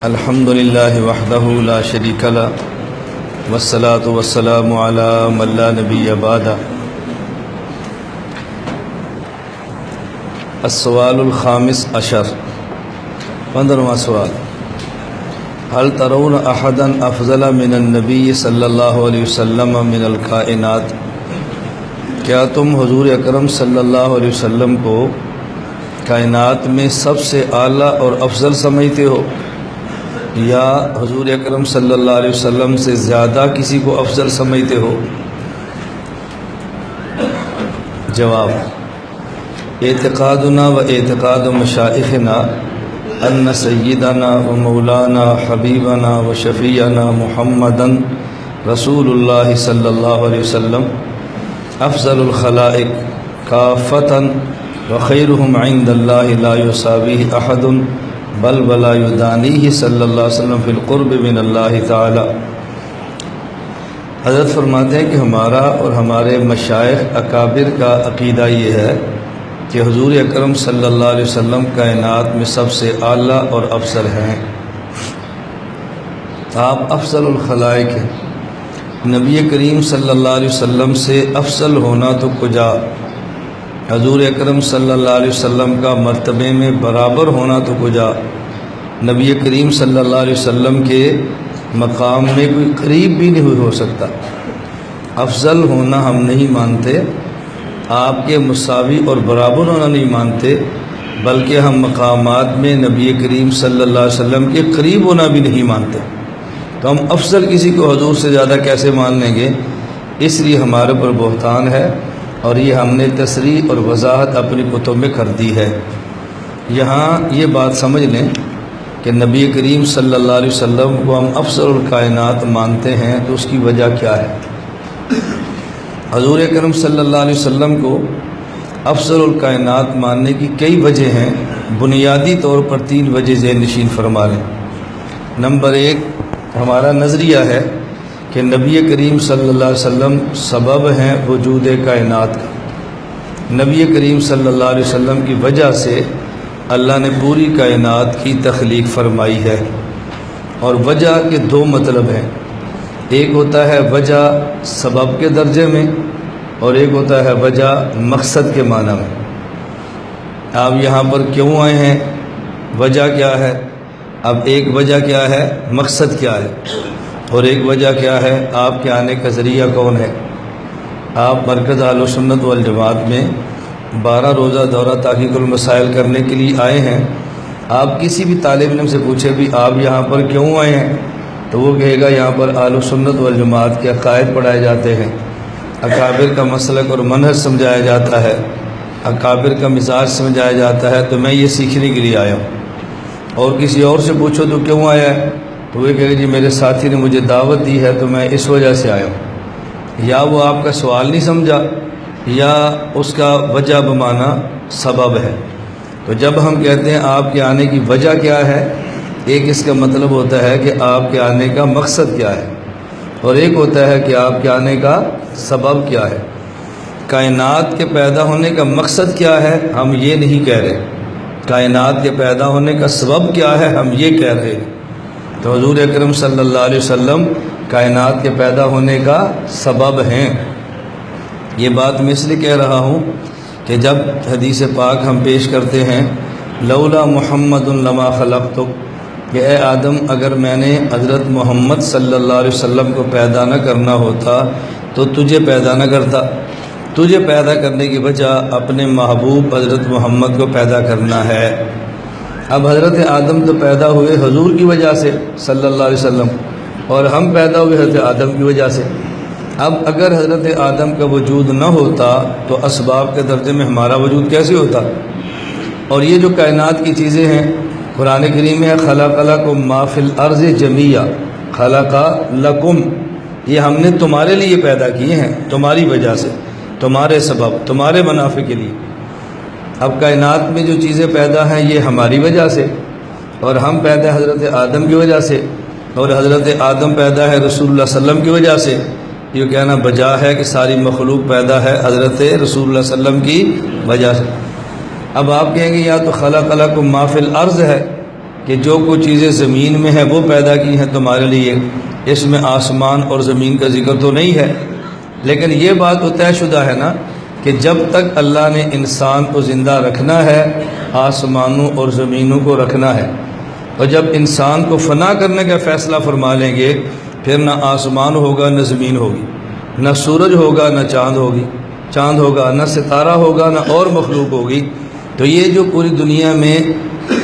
الحمد لله وحده لا شريك له والصلاة والسلام على من لا نبي بعده. السوال الخامس عشر 15واں سوال. هل ترون احدا افضل من النبی صلی اللہ علیہ وسلم من الکائنات؟ کیا تم حضور اکرم صلی اللہ علیہ وسلم کو کائنات میں سب سے اعلیٰ اور افضل سمجھتے ہو، یا حضور اکرم صلی اللہ علیہ وسلم سے زیادہ کسی کو افضل سمجھتے ہو؟ جواب: اعتقادنا و اعتقاد مشائخنا ان سیدنا و مولانا حبیبنا و شفیعنا محمدن رسول اللہ صلی اللہ علیہ وسلم افضل الخلائق کافتا و خیرهم عند اللہ لا یساویہ احد بل ولا یدانیہ صلی اللہ علیہ وسلم فی القرب من اللہ تعالی. حضرت فرماتے ہیں کہ ہمارا اور ہمارے مشائخ اکابر کا عقیدہ یہ ہے کہ حضور اکرم صلی اللہ علیہ وسلم کائنات میں سب سے اعلیٰ اور افضل ہیں. آپ افضل الخلائق ہیں. نبی کریم صلی اللہ علیہ وسلم سے افضل ہونا تو کجا، حضور اکرم صلی اللہ علیہ وسلم کا مرتبے میں برابر ہونا تو کجا، نبی کریم صلی اللہ علیہ وسلم کے مقام میں کوئی قریب بھی نہیں ہو سکتا. افضل ہونا ہم نہیں مانتے، آپ کے مساوی اور برابر ہونا نہیں مانتے، بلکہ ہم مقامات میں نبی کریم صلی اللہ علیہ وسلم کے قریب ہونا بھی نہیں مانتے. تو ہم افضل کسی کو حضور سے زیادہ کیسے مان لیں گے؟ اس لیے ہمارے پر بہتان ہے، اور یہ ہم نے تصریح اور وضاحت اپنی کتب میں کر دی ہے. یہاں یہ بات سمجھ لیں کہ نبی کریم صلی اللہ علیہ وسلم کو ہم افضل الکائنات مانتے ہیں تو اس کی وجہ کیا ہے؟ حضور اکرم صلی اللہ علیہ وسلم کو افضل الکائنات ماننے کی کئی وجہ ہیں. بنیادی طور پر 3 وجہ ذہن نشین فرما لیں. نمبر 1، ہمارا نظریہ ہے کہ نبی کریم صلی اللہ علیہ وسلم سبب ہیں وجود کائنات کا. نبی کریم صلی اللہ علیہ وسلم کی وجہ سے اللہ نے پوری کائنات کی تخلیق فرمائی ہے. اور وجہ کے 2 مطلب ہیں. ایک ہوتا ہے وجہ سبب کے درجے میں، اور ایک ہوتا ہے وجہ مقصد کے معنی میں. آپ یہاں پر کیوں آئے ہیں، وجہ کیا ہے؟ اب ایک وجہ کیا ہے، مقصد کیا ہے، اور ایک وجہ کیا ہے، آپ کے آنے کا ذریعہ کون ہے. آپ مرکز اہل سنت والجماعت میں 12 روزہ دورہ تحقیق المسائل کرنے کے لیے آئے ہیں. آپ کسی بھی طالب علم سے پوچھے بھی آپ یہاں پر کیوں آئے ہیں، تو وہ کہے گا یہاں پر اہل سنت والجماعت کے عقائد پڑھائے جاتے ہیں، اکابر کا مسلک اور منہج سمجھایا جاتا ہے، اکابر کا مزاج سمجھایا جاتا ہے، تو میں یہ سیکھنے کے لیے آیا ہوں. اور کسی اور سے پوچھو تو کیوں آیا ہے، تو وہ کہے گا جی میرے ساتھی نے مجھے دعوت دی ہے تو میں اس وجہ سے آیا ہوں. یا وہ آپ کا سوال نہیں سمجھا، یا اس کا وجہ بمعنی سبب ہے. تو جب ہم کہتے ہیں آپ کے آنے کی وجہ کیا ہے، ایک اس کا مطلب ہوتا ہے کہ آپ کے آنے کا مقصد کیا ہے، اور ایک ہوتا ہے کہ آپ کے آنے کا سبب کیا ہے. کائنات کے پیدا ہونے کا مقصد کیا ہے، ہم یہ نہیں کہہ رہے. کائنات کے پیدا ہونے کا سبب کیا ہے، ہم یہ کہہ رہے ہیں. تو حضور اکرم صلی اللہ علیہ وسلم کائنات کے پیدا ہونے کا سبب ہیں. یہ بات میں اس لیے کہہ رہا ہوں کہ جب حدیث پاک ہم پیش کرتے ہیں لولا محمد لما خلقتک، کہ اے آدم اگر میں نے حضرت محمد صلی اللہ علیہ وسلم کو پیدا نہ کرنا ہوتا تو تجھے پیدا نہ کرتا. تجھے پیدا کرنے کی وجہ اپنے محبوب حضرت محمد کو پیدا کرنا ہے. اب حضرت آدم تو پیدا ہوئے حضور کی وجہ سے صلی اللہ علیہ وسلم، اور ہم پیدا ہوئے حضرت آدم کی وجہ سے. اب اگر حضرت آدم کا وجود نہ ہوتا تو اسباب کے درجے میں ہمارا وجود کیسے ہوتا؟ اور یہ جو کائنات کی چیزیں ہیں، قرآن کریم میں خلق لکم ما فی الارض جمیعا، خلق لکم، یہ ہم نے تمہارے لیے پیدا کیے ہیں، تمہاری وجہ سے، تمہارے سبب، تمہارے منافع کے لیے. اب کائنات میں جو چیزیں پیدا ہیں یہ ہماری وجہ سے، اور ہم پیدا حضرت آدم کی وجہ سے، اور حضرت آدم پیدا ہے رسول اللہ صلی اللہ علیہ وسلم کی وجہ سے. یہ کہنا بجا ہے کہ ساری مخلوق پیدا ہے حضرت رسول اللہ صلی اللہ علیہ وسلم کی وجہ سے. اب آپ کہیں گے یا تو خلق لکم ما فی الارض ہے، کہ جو کچھ چیزیں زمین میں ہیں وہ پیدا کی ہیں تمہارے لیے، اس میں آسمان اور زمین کا ذکر تو نہیں ہے، لیکن یہ بات تو طے شدہ ہے نا کہ جب تک اللہ نے انسان کو زندہ رکھنا ہے آسمانوں اور زمینوں کو رکھنا ہے، اور جب انسان کو فنا کرنے کا فیصلہ فرما لیں گے پھر نہ آسمان ہوگا نہ زمین ہوگی، نہ سورج ہوگا نہ چاند ہوگا، نہ ستارہ ہوگا نہ اور مخلوق ہوگی۔ تو یہ جو پوری دنیا میں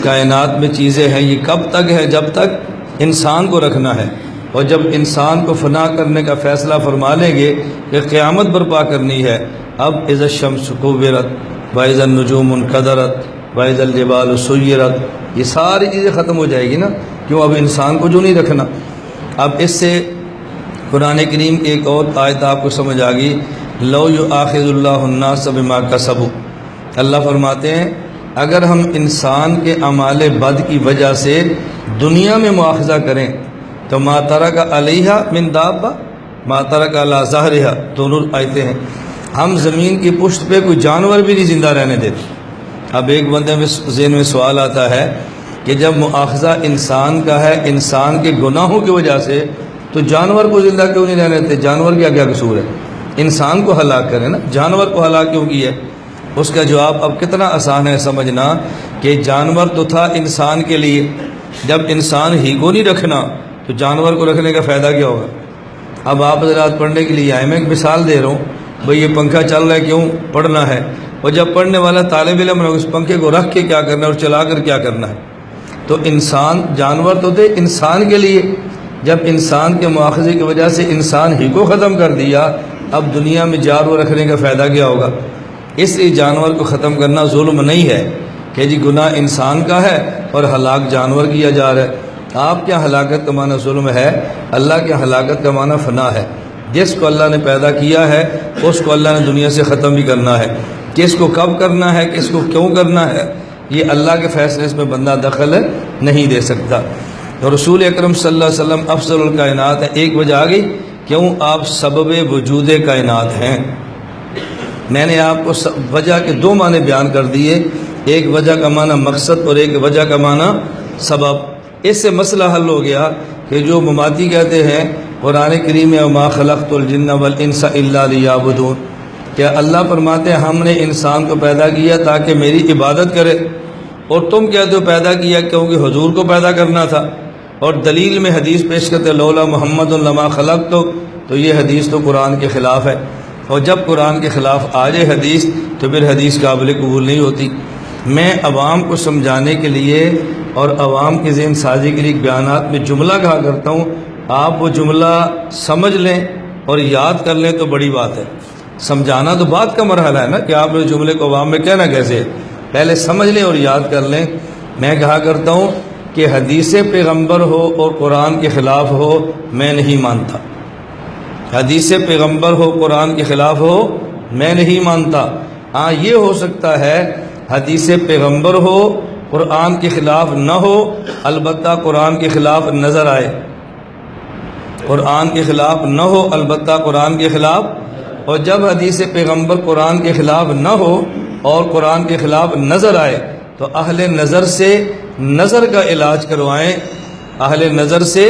کائنات میں چیزیں ہیں یہ کب تک ہے؟ جب تک انسان کو رکھنا ہے، اور جب انسان کو فنا کرنے کا فیصلہ فرما لیں گے کہ قیامت برپا کرنی ہے، اب اذا الشمس کورت واذا النجوم انکدرت واذا الجبال سیرت، یہ ساری چیزیں ختم ہو جائے گی نا، کیوں؟ اب انسان کو جو نہیں رکھنا۔ اب اس سے قرآن کریم کی ایک اور آیت آپ کو سمجھ آ گئی، لو یؤاخذ اللہ الناس بما کسبوا، اللہ فرماتے ہیں اگر ہم انسان کے اعمال بد کی وجہ سے دنیا میں مواخذہ کریں تو ما ترک علیہا من دابہ ما ترک علی ظہرہا، دونوں آیتیں ہیں، ہم زمین کی پشت پہ کوئی جانور بھی نہیں زندہ رہنے دیتے۔ اب ایک بندے میں ذہن میں سوال آتا ہے کہ جب مواخذہ انسان کا ہے انسان کے گناہوں کی وجہ سے، تو جانور کو زندہ کیوں نہیں رہنے دیتے؟ جانور کا کیا قصور ہے؟ انسان کو ہلاک کرے نا، جانور کو ہلاک کیوں کی ہے؟ اس کا جواب اب کتنا آسان ہے سمجھنا کہ جانور تو تھا انسان کے لیے، جب انسان ہی کو نہیں رکھنا تو جانور کو رکھنے کا فائدہ کیا ہوگا؟ اب آپ حضرات پڑھنے کے لیے آئے، میں ایک مثال دے رہا ہوں، بھئی یہ پنکھا چل رہا ہے کیوں؟ پڑھنا ہے، اور جب پڑھنے والا طالب علم ہے اس پنکھے کو رکھ کے کیا کرنا ہے اور چلا کر کیا کرنا ہے؟ تو انسان، جانور تو تھے انسان کے لیے، جب انسان کے مواخذے کی وجہ سے انسان ہی کو ختم کر دیا، اب دنیا میں جانور رکھنے کا فائدہ کیا ہوگا؟ اس لیے جانور کو ختم کرنا ظلم نہیں ہے کہ جی گناہ انسان کا ہے اور ہلاک جانور کیا جا رہا ہے۔ آپ کیا ہلاکت کا معنی ظلم ہے، اللہ کے ہلاکت کا معنی فنا ہے۔ جس کو اللہ نے پیدا کیا ہے اس کو اللہ نے دنیا سے ختم بھی کرنا ہے، کس کو کب کرنا ہے، کس کو کیوں کرنا ہے، یہ اللہ کے فیصلے اس میں بندہ دخل نہیں دے سکتا۔ اور رسول اکرم صلی اللہ علیہ وسلم افضل الکائنات ہے، ایک وجہ آ گئی، کیوں؟ آپ سبب وجود کائنات ہیں۔ میں نے آپ کو وجہ کے دو معنی بیان کر دیے، ایک وجہ کا معنی مقصد اور ایک وجہ کا معنی سبب۔ اس سے مسئلہ حل ہو گیا کہ جو مماتی کہتے ہیں قرآن کریم میں وما خلقت الجن والانس الا لیعبدون، کہ اللہ فرماتے ہیں ہم نے انسان کو پیدا کیا تاکہ میری عبادت کرے، اور تم کہتے ہو پیدا کیا کیونکہ حضور کو پیدا کرنا تھا، اور دلیل میں حدیث پیش کرتے لولا محمد لما خلقت، تو یہ حدیث تو قرآن کے خلاف ہے، اور جب قرآن کے خلاف آ جائے حدیث تو پھر حدیث قابل قبول نہیں ہوتی۔ میں عوام کو سمجھانے کے لیے اور عوام کے ذہن سازی کے لیے بیانات میں جملہ کہا کرتا ہوں، آپ وہ جملہ سمجھ لیں اور یاد کر لیں تو بڑی بات ہے۔ سمجھانا تو بات کا مرحلہ ہے نا کہ آپ اس جملے کو عوام میں کہنا کیسے ہے، پہلے سمجھ لیں اور یاد کر لیں۔ میں کہا کرتا ہوں کہ حدیث پیغمبر ہو اور قرآن کے خلاف ہو میں نہیں مانتا، حدیث پیغمبر ہو قرآن کے خلاف ہو میں نہیں مانتا۔ ہاں یہ ہو سکتا ہے حدیث پیغمبر ہو قرآن کے خلاف نہ ہو، البتہ قرآن کے خلاف نظر آئے، قرآن کے خلاف نہ ہو البتہ قرآن کے خلاف، اور جب حدیث پیغمبر قرآن کے خلاف نہ ہو اور قرآن کے خلاف نظر آئے تو اہل نظر سے نظر کا علاج کروائیں، اہل نظر سے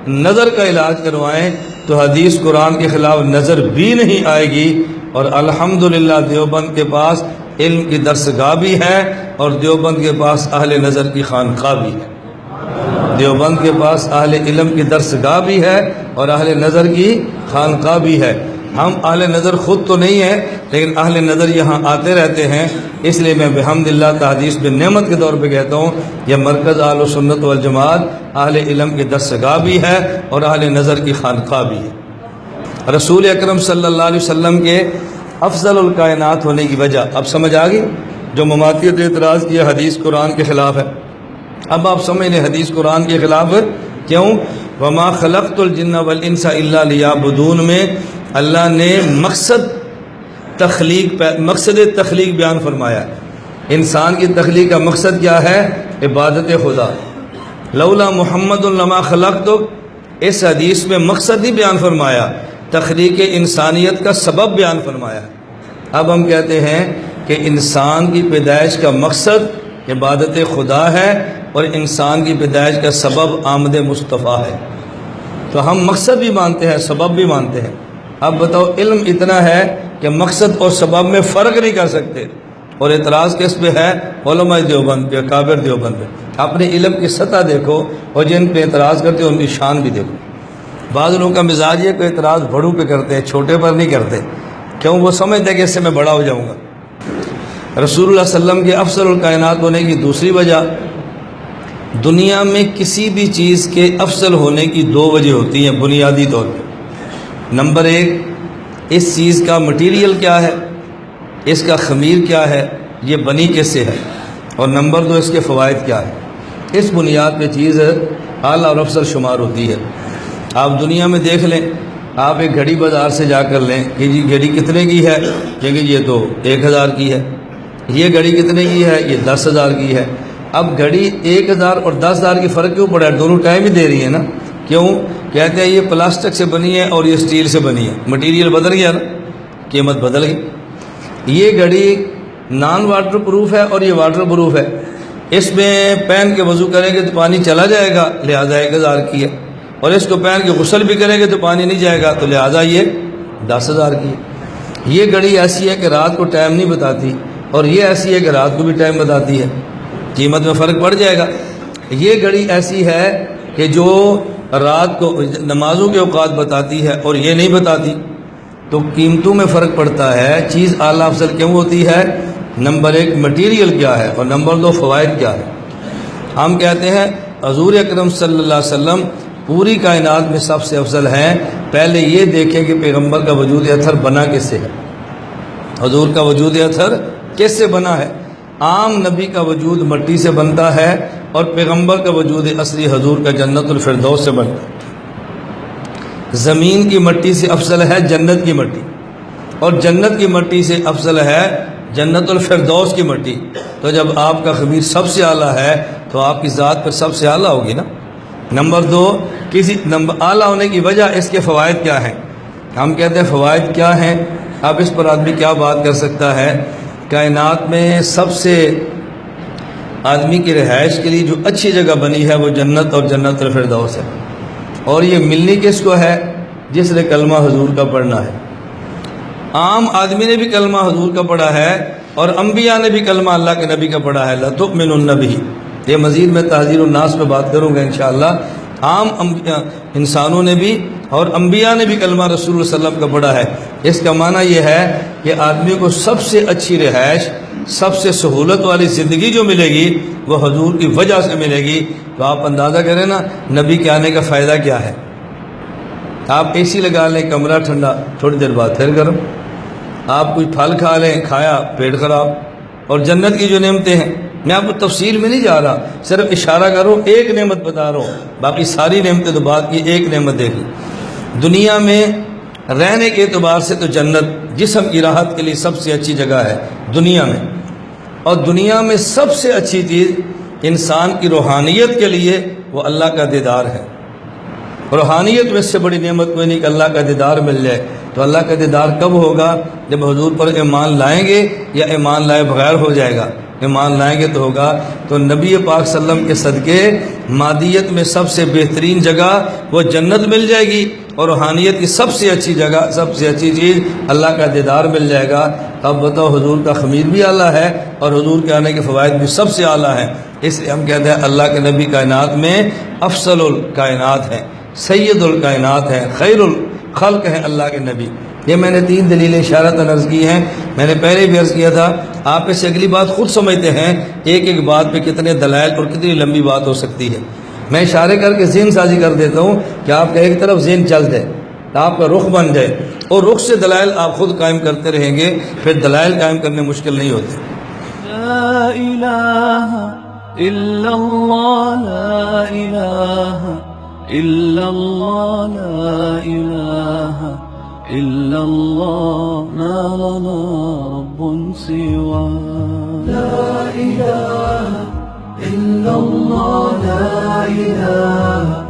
نظر کا علاج کروائیں، تو حدیث قرآن کے خلاف نظر بھی نہیں آئے گی۔ اور الحمدللہ دیوبند کے پاس علم کی درسگاہ بھی ہے اور دیوبند کے پاس اہل نظر کی خانقاہ بھی ہے، دیوبند کے پاس اہل علم کی درسگاہ بھی ہے اور اہل نظر کی خانقاہ بھی ہے۔ ہم اہل نظر خود تو نہیں ہیں لیکن اہل نظر یہاں آتے رہتے ہیں، اس لیے میں بحمدللہ تحدیث بن نعمت کے طور پہ کہتا ہوں یہ مرکز اہل سنت والجماعت اہل علم کی درسگاہ بھی ہے اور اہل نظر کی خانقاہ بھی ہے۔ رسول اکرم صلی اللہ علیہ وسلم کے افضل الکائنات ہونے کی وجہ اب سمجھ آ گئی۔ جو مماثلت اعتراض کیا حدیث قرآن کے خلاف ہے، اب آپ سمجھ لیں حدیث قرآن کے خلاف ہے، کیوں؟ وما خلقت الجن والانس الا لیعبدون میں اللہ نے مقصد تخلیق بیان فرمایا۔ انسان کی تخلیق کا مقصد کیا ہے؟ عبادت خدا۔ لولا محمد لما خلقت، اس حدیث میں مقصد ہی بیان فرمایا، تخلیق انسانیت کا سبب بیان فرمایا۔ اب ہم کہتے ہیں کہ انسان کی پیدائش کا مقصد عبادت خدا ہے، اور انسان کی پیدائش کا سبب آمد مصطفیٰ ہے۔ تو ہم مقصد بھی مانتے ہیں، سبب بھی مانتے ہیں۔ اب بتاؤ، علم اتنا ہے کہ مقصد اور سبب میں فرق نہیں کر سکتے، اور اعتراض کس پہ ہے؟ علماء دیوبند پہ، اکابر دیوبند پہ۔ اپنے علم کی سطح دیکھو اور جن پہ اعتراض کرتے ہیں ان کی شان بھی دیکھو۔ بعض لوگوں کا مزاج یہ کہ اعتراض بڑوں پہ کرتے ہیں، چھوٹے پر نہیں کرتے، کیوں؟ وہ سمجھتے ہیں کہ اس سے میں بڑا ہو جاؤں گا۔ رسول اللہ صلی اللہ علیہ وسلم کے افضل الکائنات ہونے کی دوسری وجہ، دنیا میں کسی بھی چیز کے افضل ہونے کی دو وجہ ہوتی ہیں بنیادی طور پہ۔ نمبر ایک، اس چیز کا مٹیریل کیا ہے، اس کا خمیر کیا ہے، یہ بنی کس سے ہے، اور نمبر دو، اس کے فوائد کیا ہے۔ اس بنیاد پہ چیز اعلیٰ اور افضل شمار ہوتی ہے۔ آپ دنیا میں دیکھ لیں، آپ ایک گھڑی بازار سے جا کر لیں کہ جی گھڑی کتنے کی ہے، کہ یہ تو 1000 کی ہے۔ یہ گھڑی کتنے کی ہے، یہ 10,000 کی ہے۔ اب گھڑی 1000 اور 10,000 کی فرق کیوں پڑا ہے؟ دونوں ٹائم ہی دے رہی ہے نا۔ کیوں؟ کہتے ہیں یہ پلاسٹک سے بنی ہے اور یہ اسٹیل سے بنی ہے، مٹیریل بدل گیا نا، قیمت بدل گئی۔ یہ گھڑی نان واٹر پروف ہے اور یہ واٹر پروف ہے، اس میں پہن کے وضو کریں گے تو پانی چلا جائے گا، لہٰذا 1000 کی ہے، اور اس کو پہن کے غسل بھی کریں گے تو پانی نہیں جائے گا، تو لہٰذا یہ 10,000 کی ہے۔ یہ گھڑی ایسی ہے کہ رات کو ٹائم نہیں بتاتی، اور یہ ایسی ہے کہ رات کو بھی ٹائم بتاتی ہے، قیمت میں فرق پڑ جائے گا۔ یہ گھڑی ایسی ہے کہ جو رات کو نمازوں کے اوقات بتاتی ہے اور یہ نہیں بتاتی، تو قیمتوں میں فرق پڑتا ہے۔ چیز اعلیٰ افضل کیوں ہوتی ہے؟ نمبر ایک مٹیریل کیا ہے، اور نمبر دو فوائد کیا ہے۔ ہم کہتے ہیں حضور اکرم صلی اللہ علیہ وسلم پوری کائنات میں سب سے افضل ہیں۔ پہلے یہ دیکھیں کہ پیغمبر کا وجود اطہر بنا کس سے ہے، حضور کا وجود اطہر کس سے بنا ہے۔ عام نبی کا وجود مٹی سے بنتا ہے، اور پیغمبر کا وجود اصلی حضور کا جنت الفردوس سے بنتا ہے۔ زمین کی مٹی سے افضل ہے جنت کی مٹی، اور جنت کی مٹی سے افضل ہے جنت الفردوس کی مٹی۔ تو جب آپ کا خمیر سب سے اعلیٰ ہے تو آپ کی ذات پر سب سے اعلیٰ ہوگی نا۔ نمبر دو، اعلیٰ ہونے کی وجہ اس کے فوائد کیا ہیں۔ ہم کہتے ہیں فوائد کیا ہیں، اب اس پر آدمی کیا بات کر سکتا ہے۔ کائنات میں سب سے آدمی کی رہائش کے لیے جو اچھی جگہ بنی ہے وہ جنت اور جنت الفردوس ہے، اور یہ ملنی کس کو ہے؟ جس نے کلمہ حضور کا پڑھنا ہے۔ عام آدمی نے بھی کلمہ حضور کا پڑھا ہے، اور انبیاء نے بھی کلمہ اللہ کے نبی کا پڑھا ہے، لَتُؤْمِنُنَّ بِهِ۔ یہ مزید میں تحذیر الناس پہ بات کروں گا انشاءاللہ۔ عام انسانوں نے بھی اور انبیاء نے بھی کلمہ رسول اللہ صلی اللہ علیہ وسلم کا پڑھا ہے۔ اس کا معنی یہ ہے کہ آدمی کو سب سے اچھی رہائش، سب سے سہولت والی زندگی جو ملے گی وہ حضور کی وجہ سے ملے گی۔ تو آپ اندازہ کریں نا نبی کے آنے کا فائدہ کیا ہے۔ آپ اے سی لگا لیں، کمرہ ٹھنڈا، تھوڑی دیر بعد پھر گرم۔ آپ کوئی پھل کھا لیں، کھایا پیٹ خراب۔ اور جنت کی جو نعمتیں ہیں، میں آپ کو تفصیل میں نہیں جا رہا، صرف اشارہ کرو، ایک نعمت بتا رہا ہوں، باقی ساری نعمتیں تو بات کی، ایک نعمت دیکھ لیں۔ دنیا میں رہنے کے اعتبار سے تو جنت جسم کی راحت کے لیے سب سے اچھی جگہ ہے دنیا میں، اور دنیا میں سب سے اچھی چیز انسان کی روحانیت کے لیے وہ اللہ کا دیدار ہے۔ روحانیت میں اس سے بڑی نعمت کوئی نہیں کہ اللہ کا دیدار مل جائے۔ تو اللہ کا دیدار کب ہوگا؟ جب حضور پر ایمان لائیں گے، یا ایمان لائے بغیر ہو جائے گا؟ ایمان لائیں گے تو ہوگا۔ تو نبی پاک صلی اللہ علیہ وسلم کے صدقے مادیت میں سب سے بہترین جگہ وہ جنت مل جائے گی، اور روحانیت کی سب سے اچھی جگہ، سب سے اچھی چیز اللہ کا دیدار مل جائے گا۔ اب بتاؤ، حضور کا خمیر بھی اعلیٰ ہے اور حضور کے آنے کے فوائد بھی سب سے اعلیٰ ہیں۔ اس لیے ہم کہتے ہیں اللہ کے نبی کائنات میں افضل الکائنات ہیں، سید الکائنات ہیں، خیر الخلق ہیں اللہ کے نبی۔ یہ میں نے 3 دلیلیں اشارتاً عرض کی ہیں، میں نے پہلے بھی عرض کیا تھا۔ آپ اس سے اگلی بات خود سمجھتے ہیں ایک ایک بات پہ کتنے دلائل اور کتنی لمبی بات ہو سکتی ہے۔ میں اشارے کر کے ذہن سازی کر دیتا ہوں کہ آپ کا ایک طرف ذہن چل جائے، آپ کا رخ بن جائے، اور رخ سے دلائل آپ خود قائم کرتے رہیں گے، پھر دلائل قائم کرنے مشکل نہیں ہوتے۔ لا الہ الا اللہ، لا الہ الا اللہ، لا الہ الا اللہ، ما لنا رب سوا۔ لا الہ الا اللہ، لا الہ